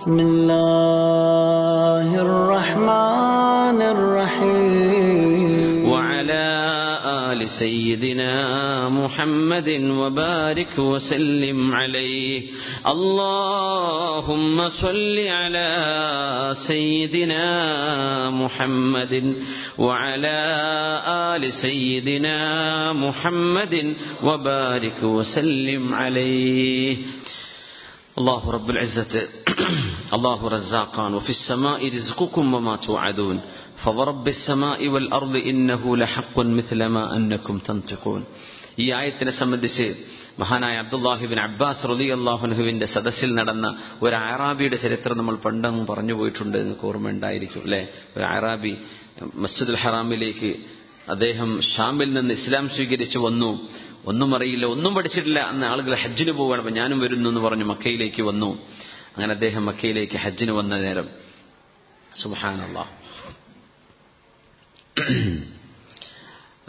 بسم الله الرحمن الرحيم وعلى آل سيدنا محمد وبارك وسلم عليه اللهم صل على سيدنا محمد وعلى آل سيدنا محمد وبارك وسلم عليه الله رب العزة الله رزاقان وفي السماء رزقكم وما توعدون فورب السماء والأرض إنه لحق مثل ما أنكم تنطقون. ഈ ആയത്തിനെ സംബന്ധിച്ച് മഹാനായ അബ്ദുല്ലാഹി ഇബ്നു അബ്ബാസ് റളിയല്ലാഹു അൻഹുവിന്റെ സദസ്സിൽ നടന്ന ഒരു അറാബിയുടെ ചരിത്രം നമ്മൾ പണ്ടങ്ങ് പറഞ്ഞു പോയിട്ടുണ്ട്. നിങ്ങൾക്ക് ഓർമ്മയുണ്ടായിരിക്കും അല്ലേ? ഒരു അറാബി മസ്ജിദുൽ ഹറാമിലേക്ക് അദ്ദേഹം ഷാമിൽ നിന്ന് ഇസ്ലാം സ്വീകരിച്ചു വന്നു. ഒന്നും അറിയില്ല, ഒന്നും പഠിച്ചിട്ടില്ല. അന്ന് ആളുകൾ ഹജ്ജിന് പോവുകയാണ്. അപ്പം ഞാനും വരുന്നു എന്ന് പറഞ്ഞു മക്കയിലേക്ക് വന്നു. അങ്ങനെ അദ്ദേഹം മക്കയിലേക്ക് ഹജ്ജിന് വന്ന നേരം സുബ്ഹാനല്ലാഹ്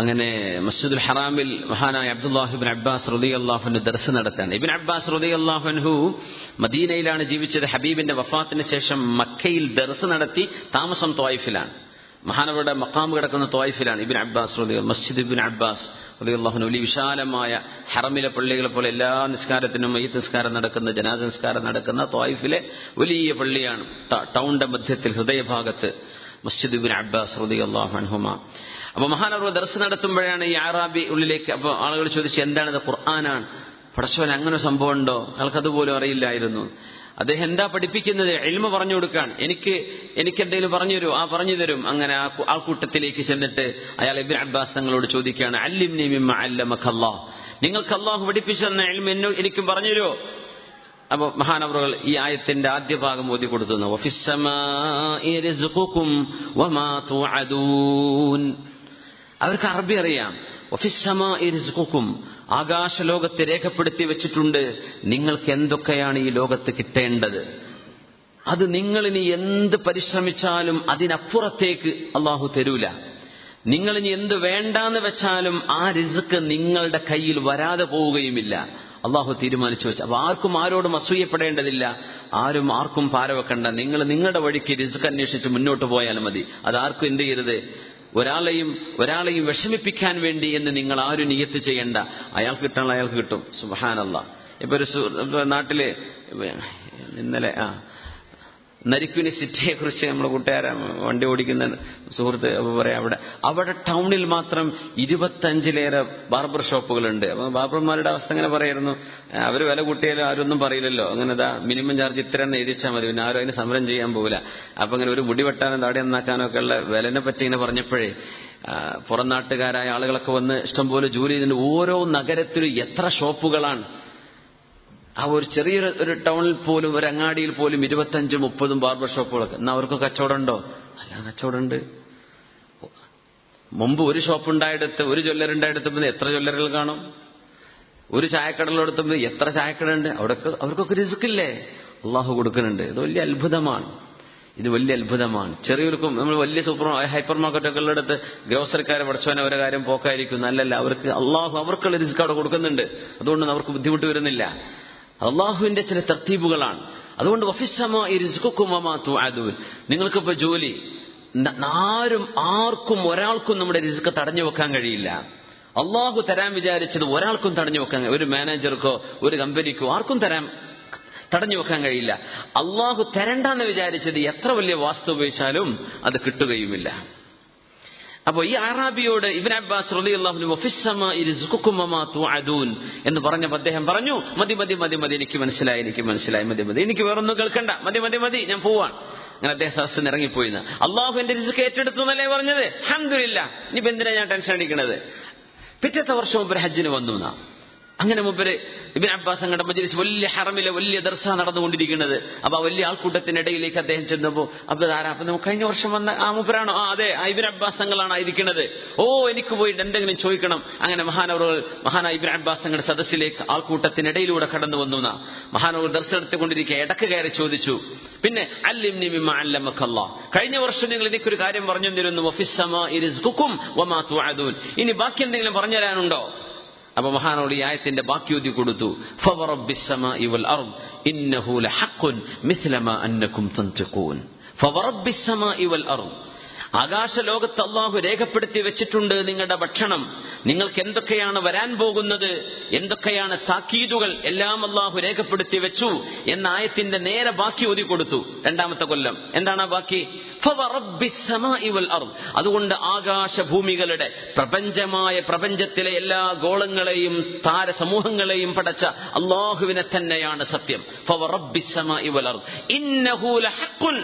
അങ്ങനെ മസ്ജിദുൽ ഹറാമിൽ മഹാനായ അബ്ദുല്ലാഹി ഇബ്നു അബ്ബാസ് റളിയല്ലാഹു അൻഹു ദർസ് നടത്താൻ. ഇബ്നു അബ്ബാസ് റളിയല്ലാഹു അൻഹു മദീനയിലാണ് ജീവിച്ചത്. ഹബീബിന്റെ വഫാത്തിന് ശേഷം മക്കയിൽ ദർസ് നടത്തി. താമസം ത്വായിഫിലാണ്. മഹാനവരുടെ മഖാം കിടക്കുന്ന ത്വായിഫിലാണ്. ഇബ്നു അബ്ബാസ് മസ്ജിദ് ഇബ്നു അബ്ബാസ് റളിയല്ലാഹു അൻഹു വലിയ വിശാലമായ ഹറമിലെ പള്ളികളെ പോലെ എല്ലാ നിസ്കാരത്തിനും മയ്യിത്ത് നിസ്കാരം നടക്കുന്ന, ജനാസ നിസ്കാരം നടക്കുന്ന ത്വായിഫിലെ വലിയ പള്ളിയാണ്. ടൗണിന്റെ മധ്യത്തിൽ ഹൃദയഭാഗത്ത് മസ്ജിദ് ഇബ്നു അബ്ബാസ് റളിയല്ലാഹു അൻഹുമ. അപ്പൊ മഹാനവർ ദർസ് നടത്തുമ്പോഴാണ് ഈ അറാബി ഉള്ളിലേക്ക്. അപ്പൊ ആളുകൾ ചോദിച്ചു, എന്താണിത്? ഖുർആനാണ്. പടച്ചവൻ അങ്ങനെ സംഭവം ഉണ്ടോ? അയാൾക്കതുപോലും അറിയില്ലായിരുന്നു. അദ്ദേഹം എന്താ പഠിപ്പിക്കുന്നത്? ഇൽമ പറഞ്ഞു കൊടുക്കാൻ. എനിക്ക് എന്തെങ്കിലും പറഞ്ഞു തരൂ? പറഞ്ഞു തരും. അങ്ങനെ ആൾക്കൂട്ടത്തിലേക്ക് ചെന്നിട്ട് അയാൾ ഇബ്നു അബ്ബാസ് തങ്ങളോട് ചോദിക്കുകയാണ്, അല്ലിംനി മിമ്മ അല്ലമകല്ലാഹ്, നിങ്ങൾക്ക് അല്ലാഹു പഠിപ്പിച്ചു തന്ന ഇൽമ എനിക്കും പറഞ്ഞു തരുമോ? അപ്പൊ മഹാനവറുകൾ ഈ ആയത്തിന്റെ ആദ്യ ഭാഗം ഓതി കൊടുത്തു. വഫിസ്സമാഇ റിസ്ഖുകും വമാ തുഅദൂൻ. അവർക്ക് അറബി അറിയാം. വഫിസ്സമാഇ റിസ്ഖുകും, ആകാശലോകത്ത് രേഖപ്പെടുത്തി വെച്ചിട്ടുണ്ട് നിങ്ങൾക്ക് എന്തൊക്കെയാണ് ഈ ലോകത്ത് കിട്ടേണ്ടത്. അത് നിങ്ങളിനി എന്ത് പരിശ്രമിച്ചാലും അതിനപ്പുറത്തേക്ക് അള്ളാഹു തരൂല. നിങ്ങളിനി എന്ത് വേണ്ടാന്ന് വെച്ചാലും ആ റിസ്ക് നിങ്ങളുടെ കയ്യിൽ വരാതെ പോവുകയുമില്ല. അള്ളാഹു തീരുമാനിച്ചു വെച്ചു. അപ്പൊ ആർക്കും ആരോടും അസൂയപ്പെടേണ്ടതില്ല. ആരും ആർക്കും പാരവെക്കണ്ട. നിങ്ങൾ നിങ്ങളുടെ വഴിക്ക് റിസ്ക് അന്വേഷിച്ച് മുന്നോട്ട് പോയാൽ മതി. അതാർക്കും എന്ത് ചെയ്യരുത്, ഒരാളെയും വിഷമിപ്പിക്കാൻ വേണ്ടി എന്ന് നിങ്ങൾ ആരും നിയത്ത് ചെയ്യണ്ട. അയാൾക്ക് കിട്ടാനുള്ള അയാൾക്ക് കിട്ടും. സുബ്ഹാനല്ലാഹ്. ഇപ്പൊ ഒരു നാട്ടില് ഇന്നലെ നരിക്കുനി സിറ്റിയെ കുറിച്ച് നമ്മുടെ കൂട്ടുകാരെ വണ്ടി ഓടിക്കുന്ന സുഹൃത്ത് പറയാം, അവിടെ ടൗണിൽ മാത്രം 25-ലേറെ ബാർബർ ഷോപ്പുകളുണ്ട്. അപ്പൊ ബാർബർമാരുടെ അവസ്ഥ അങ്ങനെ പറയായിരുന്നു, അവർ വില കൂട്ടിയാലും ആരൊന്നും പറയില്ലല്ലോ. അങ്ങനെ മിനിമം ചാർജ് ഇത്ര തന്നെ എഴുതിച്ചാൽ മതി, പിന്നെ ആരും അതിന് സമരം ചെയ്യാൻ പോകില്ല. അപ്പൊ അങ്ങനെ ഒരു മുടി വെട്ടാനും താടി നന്നാക്കാനും ഒക്കെ ഉള്ള വിലനെ പറ്റി ഇങ്ങനെ പറഞ്ഞപ്പോഴേ പുറം നാട്ടുകാരായ ആളുകളൊക്കെ വന്ന് ഇഷ്ടംപോലെ ജോലി ചെയ്തിട്ടുണ്ട്. ഓരോ നഗരത്തിലും എത്ര ഷോപ്പുകളാണ്. ആ ഒരു ചെറിയൊരു ടൗണിൽ പോലും, ഒരു അങ്ങാടിയിൽ പോലും 25-30 ബാർബർ ഷോപ്പുകളൊക്കെ. എന്നാൽ അവർക്ക് കച്ചവടം ഉണ്ടോ? അല്ല, കച്ചവടമുണ്ട്. മുമ്പ് ഒരു ഷോപ്പ് ഉണ്ടായെടുത്ത്, ഒരു ജ്വല്ലറിണ്ടായെടുത്ത് എത്ര ജ്വല്ലറികൾ കാണും? ഒരു ചായക്കടലെടുത്ത് എത്ര ചായക്കടയുണ്ട്? അവർക്കൊക്കെ റിസ്ക്കില്ലേ? അള്ളാഹു കൊടുക്കുന്നുണ്ട്. ഇത് വലിയ അത്ഭുതമാണ്. ചെറിയവർക്കും നമ്മൾ വലിയ ഹൈപ്പർ മാർക്കറ്റൊക്കെ ഉള്ളിടത്ത് ഗ്രോസറിക്കാരെ പഠിച്ചവനെ അവരെ കാര്യം പോക്കായിരിക്കും. നല്ലല്ല, അവർക്ക് അള്ളാഹു അവർക്കുള്ള റിസ്ക് അവിടെ കൊടുക്കുന്നുണ്ട്. അതുകൊണ്ട് അവർക്ക് ബുദ്ധിമുട്ട് വരുന്നില്ല. അള്ളാഹുവിന്റെ ചില തർത്തീബുകളാണ്. അതുകൊണ്ട് വഫിസ്സമാഇ റിസ്ഖുകും വമാ തുഅദൂൻ, നിങ്ങൾക്കിപ്പോ ജോലി, ആർക്കും ഒരാൾക്കും നമ്മുടെ റിസ്ക് തടഞ്ഞു വെക്കാൻ കഴിയില്ല. അള്ളാഹു തരാൻ വിചാരിച്ചത് ഒരാൾക്കും തടഞ്ഞു വെക്കാൻ, ഒരു മാനേജർക്കോ ഒരു കമ്പനിക്കോ ആർക്കും തടഞ്ഞു വെക്കാൻ കഴിയില്ല. അള്ളാഹു തരണ്ടെന്ന് വിചാരിച്ചത് എത്ര വലിയ വാസ്തു ഉപയോഗിച്ചാലും അത് കിട്ടുകയുമില്ല. അപ്പൊ ഈ അറാബിയോട് ഇബ്നു അബ്ബാസ് റളിയല്ലാഹു അൻഹു വഫിസ്സമാഇ റിസ്ഖുകും വമാ തുഅദൂൻ എന്ന് പറഞ്ഞപ്പോൾ അദ്ദേഹം പറഞ്ഞു, മതി, എനിക്ക് മനസ്സിലായി, മതി, എനിക്ക് വേറൊന്നും കേൾക്കണ്ട, മതി, ഞാൻ പോവാണ്. അങ്ങനെ അദ്ദേഹം സദസ്സിൽ ഇറങ്ങിപ്പോയിന്ന്. അള്ളാഹു എന്റെ റിസ്ക് ഏറ്റെടുത്തു എന്നല്ലേ പറഞ്ഞത്? അൽഹംദുലില്ലാഹ്, ഇനിയിപ്പോ എന്തിനാ ഞാൻ ടെൻഷൻ അടിക്കണത്? പിറ്റത്തെ വർഷം മുമ്പ് ഹജ്ജിന് വന്നു. അങ്ങനെ മുമ്പ് ഇബ്നു അബ്ബാസ് അങ്ങയുടെ മജ്ലിസ് വലിയ ഹറമിലെ വലിയ ദർസ നടന്നുകൊണ്ടിരിക്കുന്നത്. അപ്പൊ ആ വലിയ ആൾക്കൂട്ടത്തിനിടയിലേക്ക് അദ്ദേഹം ചെന്നപ്പോ അപ്പൊ നമുക്ക് കഴിഞ്ഞ വർഷം വന്ന ആ മൂപ്പരാണോ? അതെ, ഇബ്നു അബ്ബാസ് തങ്ങളാണ് ഇരിക്കുന്നത്. എനിക്ക് പോയിട്ട് എന്തെങ്കിലും ചോദിക്കണം. അങ്ങനെ മഹാനായ ഇബ്നു അബ്ബാസ് തങ്ങളുടെ സദസ്സിലേക്ക് ആൾക്കൂട്ടത്തിനിടയിലൂടെ കടന്നു വന്നു. മഹാനവർ ദർസ എടുത്തുകൊണ്ടിരിക്കുക ഇടക്ക് കയറി ചോദിച്ചു, പിന്നെ അല്ലിംനി മിമ്മ അല്ലമകല്ലാഹ്, കഴിഞ്ഞ വർഷം നിങ്ങൾ എനിക്കൊരു കാര്യം പറഞ്ഞു തരുന്നു, വഫിസ്സമാഇ റിസ്ഖുകും വമാ തുഅദൂൻ, ഇനി ബാക്കി എന്തെങ്കിലും പറഞ്ഞു തരാനുണ്ടോ? അപ്പൊ മഹാനോട് ഈ ആയത്തിന്റെ ബാക്കി ഓതി കൊടുത്തു. ഫവറബ്ബിസ് സമാഇ വൽ അർദ് ഇന്നഹു ലഹഖുൻ മിസ്ല മാ അന്നകും തൻതിഖൂൻ. ഫവറബ്ബിസ് സമാഇ വൽ അർദ്, ആകാശലോകത്ത് അള്ളാഹു രേഖപ്പെടുത്തി വെച്ചിട്ടുണ്ട് നിങ്ങളുടെ ഭക്ഷണം, നിങ്ങൾക്ക് എന്തൊക്കെയാണ് വരാൻ പോകുന്നത്, എന്തൊക്കെയാണ് താക്കീതുകൾ, എല്ലാം അള്ളാഹു രേഖപ്പെടുത്തി വെച്ചു എന്ന ആയത്തിന്റെ നേരെ ബാക്കി ഓതി കൊടുത്തു. രണ്ടാമത്തെ കൊല്ലം എന്താണ് ആ ബാക്കി? ഫവറബ്ബിസ് സമാഇ വൽ അർദ്. അതുകൊണ്ട് ആകാശഭൂമികളുടെ പ്രപഞ്ചത്തിലെ എല്ലാ ഗോളങ്ങളെയും താരസമൂഹങ്ങളെയും പടച്ച അള്ളാഹുവിനെ തന്നെയാണ് സത്യം. ഫവറബ്ബിസ് സമാഇ വൽ അർദ് ഇന്നഹു ലഹഖുൻ,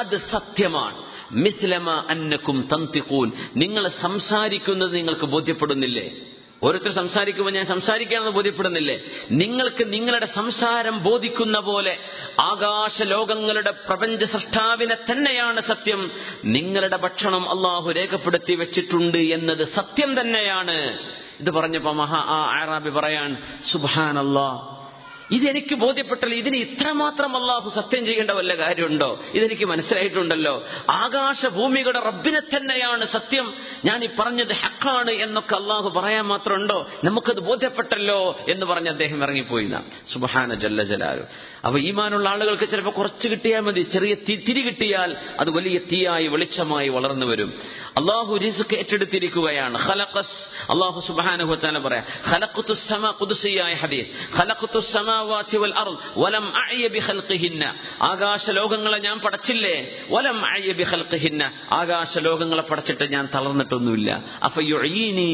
അത് സത്യമാണ്. മിസ്ലമ അന്നകും തൻതിഖൂൻ, നിങ്ങൾ സംസാരിക്കുന്നത് നിങ്ങൾക്ക് ബോധ്യപ്പെടുന്നില്ലേ? ഓരോരുത്തർ സംസാരിക്കുമ്പോൾ ഞാൻ സംസാരിക്കാമെന്ന് ബോധ്യപ്പെടുന്നില്ലേ? നിങ്ങൾക്ക് നിങ്ങളുടെ സംസാരം ബോധിക്കുന്ന പോലെ ആകാശലോകങ്ങളുടെ പ്രപഞ്ച സൃഷ്ടാവിനെ തന്നെയാണ് സത്യം. നിങ്ങളുടെ ഭക്ഷണം അള്ളാഹു രേഖപ്പെടുത്തി വെച്ചിട്ടുണ്ട് എന്നത് സത്യം തന്നെയാണ്. ഇത് പറഞ്ഞപ്പോ ആറാബി പറയാൻ, സുബ്ഹാനല്ലാഹ്, ഇതെനിക്ക് ബോധ്യപ്പെട്ടല്ലോ, ഇതിന് ഇത്രമാത്രം അള്ളാഹു സത്യം ചെയ്യേണ്ട വല്ല കാര്യമുണ്ടോ? ഇതെനിക്ക് മനസ്സിലായിട്ടുണ്ടല്ലോ. ആകാശഭൂമികളുടെ റബ്ബിനെ തന്നെയാണ് സത്യം, ഞാൻ ഈ പറഞ്ഞത് ഹക്കാണ് എന്നൊക്കെ അള്ളാഹു പറയാൻ മാത്രമുണ്ടോ? നമുക്കത് ബോധ്യപ്പെട്ടല്ലോ എന്ന് പറഞ്ഞ് അദ്ദേഹം ഇറങ്ങിപ്പോയി. സുബ്ഹാന ജല്ല ജലാലു. അപ്പൊ ഈമാനുള്ള ആളുകൾക്ക് ചിലപ്പോൾ കുറച്ച് കിട്ടിയാൽ മതി, ചെറിയ തിരി കിട്ടിയാൽ അത് വലിയ തീയായി വെളിച്ചമായി വളർന്നു വരും. അള്ളാഹു റിസ്ക് ഏറ്റെടുത്തിരിക്കുകയാണ്. അള്ളാഹു സുബ്ഹാനഹു വ തആല പറയാ, ഖലഖതുസ് സമാ, ഖുദ്സിയായ ഹദീസ്, ഖലഖതുസ് സമാവാതി വൽ അർദ് വലം അഅയ ബിഖൽഖിഹിന്ന, ആകാശലോകങ്ങളെ ഞാൻ പടച്ചില്ലേ, വലം അഅയ ബിഖൽഖിഹിന്ന, ആകാശലോകങ്ങളെ പടച്ചിട്ട് ഞാൻ തളർന്നിട്ടൊന്നുമില്ല. അഫയുഈനി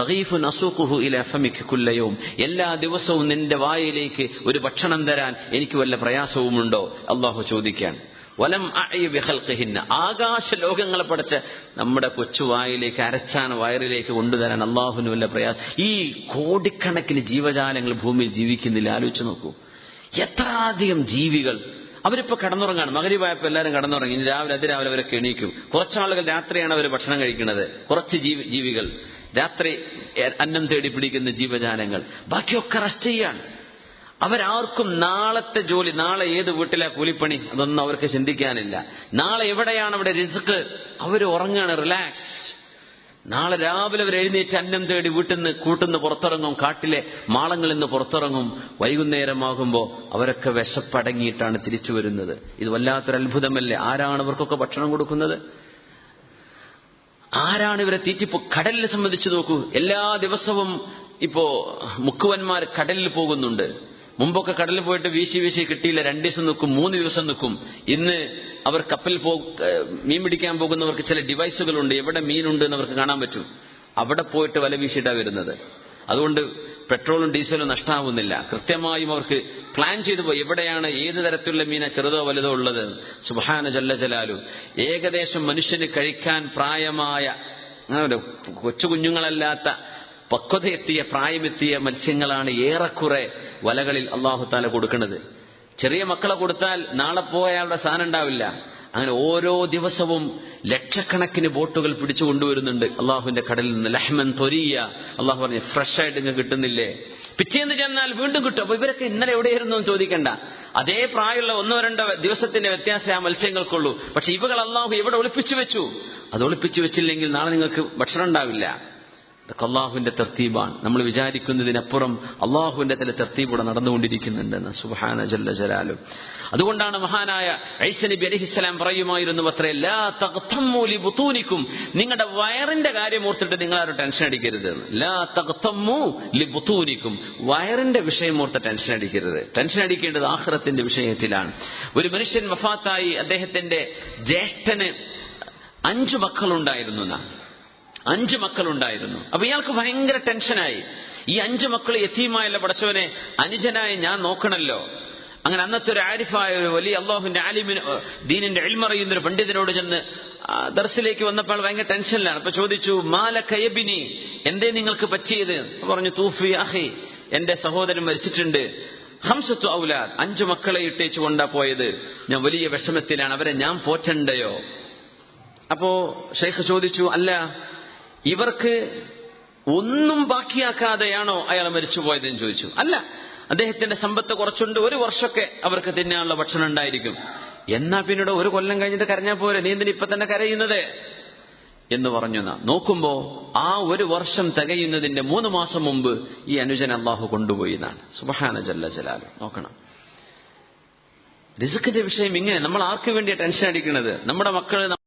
റഗീഫുൻ അസൂഖുഹു ഇലാ ഫമിക കുല്ല യൗം, എല്ലാ ദിവസവും നിന്റെ വായിലേക്ക് ഒരു ഭക്ഷണം തരാൻ എനിക്ക് വല്ല പ്രയാസവുമുണ്ടോ? അള്ളാഹു ചോദിക്കാൻ. വലം അഅയ ബിഖൽഖിഹിന്ന, ആകാശലോകങ്ങളെ പടച്ച നമ്മുടെ കൊച്ചുവായിലേക്ക്, അരച്ചാന വയറിലേക്ക് കൊണ്ടുതരാൻ അള്ളാഹുവിന് വല്ല പ്രയാസം? ഈ കോടിക്കണക്കിന് ജീവജാലങ്ങൾ ഭൂമിയിൽ ജീവിക്കുന്നില്ല. ആലോചിച്ച് നോക്കൂ, എത്ര അധികം ജീവികൾ. അവരിപ്പോ കടന്നുറങ്ങാണ്. മഗ്‌രിബായപ്പോ എല്ലാവരും കടന്നുറങ്ങി. അതിരാവിലെ അവരൊക്കെ എണീക്കും. കുറച്ചാളുകൾ രാത്രിയാണ് അവർ ഭക്ഷണം കഴിക്കുന്നത്. കുറച്ച് ജീവികൾ രാത്രി അന്നം തേടി പിടിക്കുന്ന ജീവജാലങ്ങൾ, ബാക്കിയൊക്കെ റെസ്റ്റ് ചെയ്യാണ്. അവരാർക്കും നാളത്തെ ജോലി, നാളെ ഏത് വീട്ടിലെ കൂലിപ്പണി, അതൊന്നും അവർക്ക് ചിന്തിക്കാനില്ല. നാളെ എവിടെയാണ് അവിടെ റിസ്ക്, അവർ ഉറങ്ങാണ്, റിലാക്സ്ഡ്. നാളെ രാവിലെ അവർ എഴുന്നേറ്റ് അന്നം തേടി വീട്ടിൽ നിന്ന് കൂട്ടുന്ന പുറത്തിറങ്ങും, കാട്ടിലെ മാളങ്ങളിൽ നിന്ന് പുറത്തിറങ്ങും. വൈകുന്നേരമാകുമ്പോൾ അവരൊക്കെ വിശപ്പടങ്ങിയിട്ടാണ് തിരിച്ചു വരുന്നത്. ഇത് വല്ലാത്തൊരു അത്ഭുതമല്ലേ? ആരാണ് ഇവർക്കൊക്കെ ഭക്ഷണം കൊടുക്കുന്നത്? ആരാണ് ഇവരെ തീറ്റിപ്പോ? കടലിനെ സംബന്ധിച്ച് നോക്കൂ, എല്ലാ ദിവസവും ഇപ്പോ മുക്കുവന്മാർ കടലിൽ പോകുന്നുണ്ട്. മുമ്പൊക്കെ കടലിൽ പോയിട്ട് വീശി കിട്ടിയില്ല, 2 ദിവസം നിൽക്കും, 3 ദിവസം നിൽക്കും. ഇന്ന് അവർ കപ്പൽ മീൻ പിടിക്കാൻ പോകുന്നവർക്ക് ചില ഡിവൈസുകളുണ്ട്, എവിടെ മീനുണ്ട് എന്ന് അവർക്ക് കാണാൻ പറ്റും. അവിടെ പോയിട്ട് വല വീശിയിട്ടാണ് വരുന്നത്. അതുകൊണ്ട് പെട്രോളും ഡീസലും നഷ്ടമാവുന്നില്ല. കൃത്യമായും അവർക്ക് പ്ലാൻ ചെയ്തു പോയി എവിടെയാണ് ഏത് തരത്തിലുള്ള മീന, ചെറുതോ വലുതോ ഉള്ളത്. സുബ്ഹാന ജല്ല ജലാലു. ഏകദേശം മനുഷ്യന് കഴിക്കാൻ പ്രായമായ, കൊച്ചു കുഞ്ഞുങ്ങളല്ലാത്ത പക്വതയെത്തിയ പ്രായമെത്തിയ മത്സ്യങ്ങളാണ് ഏറെക്കുറെ വലകളിൽ അള്ളാഹു താല കൊടുക്കുന്നത്. ചെറിയ മക്കളെ കൊടുത്താൽ നാളെ പോയാളുടെ സാധനം ഉണ്ടാവില്ല. അങ്ങനെ ഓരോ ദിവസവും ലക്ഷക്കണക്കിന് ബോട്ടുകൾ പിടിച്ചു കൊണ്ടുവരുന്നുണ്ട് അള്ളാഹുവിന്റെ കടലിൽ നിന്ന്. ലഹ്മൻ തൊരിയ, അള്ളാഹു പറഞ്ഞു, ഫ്രഷ് ആയിട്ട് ഇങ്ങ് കിട്ടുന്നില്ലേ? പിറ്റേന്ന് ചെന്നാൽ വീണ്ടും കിട്ടും. അപ്പൊ ഇവരൊക്കെ ഇന്നലെ എവിടെയായിരുന്നു എന്ന് ചോദിക്കണ്ട. അതേ പ്രായമുള്ള 1-2 ദിവസത്തിന്റെ വ്യത്യാസം ആ മത്സ്യങ്ങൾക്കുള്ളൂ. പക്ഷെ ഇവകൾ അള്ളാഹു എവിടെ ഒളിപ്പിച്ചു വെച്ചു? അത് ഒളിപ്പിച്ചു വെച്ചില്ലെങ്കിൽ നാളെ നിങ്ങൾക്ക് ഭക്ഷണം ഉണ്ടാവില്ല. ഇതൊക്കെ അള്ളാഹുവിന്റെ തർത്തീബാണ്. നമ്മൾ വിചാരിക്കുന്നതിനപ്പുറം അള്ളാഹുവിന്റെ ചില തർത്തീബൂടെ നടന്നുകൊണ്ടിരിക്കുന്നുണ്ടെന്ന്. സുബ്ഹാന ജല്ല ജലാലു. അതുകൊണ്ടാണ് മഹാനായ ഈസാ നബി അലൈഹിസ്സലാം പറയുമായിരുന്നു അത്രേ, ലാ തഗ്തമ്മു ലിബുതൂനിക്കും, നിങ്ങളുടെ വയറിന്റെ കാര്യം ഓർത്തിട്ട് നിങ്ങൾ ആരും ടെൻഷൻ അടിക്കരുത്. ലാ തഗ്തമ്മു ലിബുതൂനിക്കും, വയറിന്റെ വിഷയം ഓർത്ത് ടെൻഷൻ അടിക്കരുത്. ടെൻഷൻ അടിക്കേണ്ടത് ആഖിറത്തിന്റെ വിഷയത്തിലാണ്. ഒരു മനുഷ്യൻ വഫാത്തായി, അദ്ദേഹത്തിന്റെ ജ്യേഷ്ഠന് 5 മക്കളുണ്ടായിരുന്നു. 5 മക്കളുണ്ടായിരുന്നു. അപ്പൊ ഇയാൾക്ക് ഭയങ്കര ടെൻഷനായി. ഈ 5 മക്കൾ യതീമായല്ല, പടച്ചവനെ, അനുജനായ ഞാൻ നോക്കണല്ലോ. അങ്ങനെ അന്നത്തെ ഒരു ആരിഫായ, ഒരു വലിയ അള്ളാഹുവിന്റെ ആലിമിന്, ദീനിന്റെ ഇൽമ അറിയുന്ന ഒരു പണ്ഡിതനോട് ചെന്ന് ദർസിലേക്ക് വന്നപ്പോൾ ഭയങ്കര ടെൻഷനിലാണ്. അപ്പൊ ചോദിച്ചു, മാലക യബ്നി, എന്തേ നിങ്ങൾക്ക് പറ്റിയത്? പറഞ്ഞു, തൂഫി അഖി, എന്റെ സഹോദരൻ മരിച്ചിട്ടുണ്ട്. 5 ഔലാദ്, 5 മക്കളെ ഇട്ടേച്ചു കൊണ്ടാ പോയത്. ഞാൻ വലിയ വിഷമത്തിലാണ്, അവരെ ഞാൻ പോറ്റണ്ടയോ? അപ്പോ ഷെയ്ഖ് ചോദിച്ചു, അല്ല, ഇവർക്ക് ഒന്നും ബാക്കിയാക്കാതെയാണോ അയാൾ മരിച്ചുപോയതെന്ന് ചോദിച്ചു. അല്ല, അദ്ദേഹത്തിന്റെ സമ്പത്ത് കുറച്ചുണ്ട്, 1 വർഷമൊക്കെ അവർക്ക് തിന്നാനുള്ള ഭക്ഷണം ഉണ്ടായിരിക്കും. എന്നാ പിന്നീട് 1 കൊല്ലം കഴിഞ്ഞിട്ട് കരഞ്ഞാൽ പോരെ? നീ എന്തിനാ ഇപ്പൊ തന്നെ കരയുന്നത്? എന്ന് പറഞ്ഞു. നോക്കുമ്പോ ആ ഒരു വർഷം തികയുന്നതിന്റെ 3 മാസം മുമ്പ് ഈ അനുജൻ അള്ളാഹു കൊണ്ടുപോയി എന്നാണ്. സുബ്ഹാന ജല്ല ജലാലു. നോക്കണം, റിസ്കിന്റെ വിഷയം ഇങ്ങനെ. നമ്മൾ ആർക്ക് വേണ്ടിയാ ടെൻഷൻ അടിക്കുന്നത്? നമ്മുടെ മക്കൾ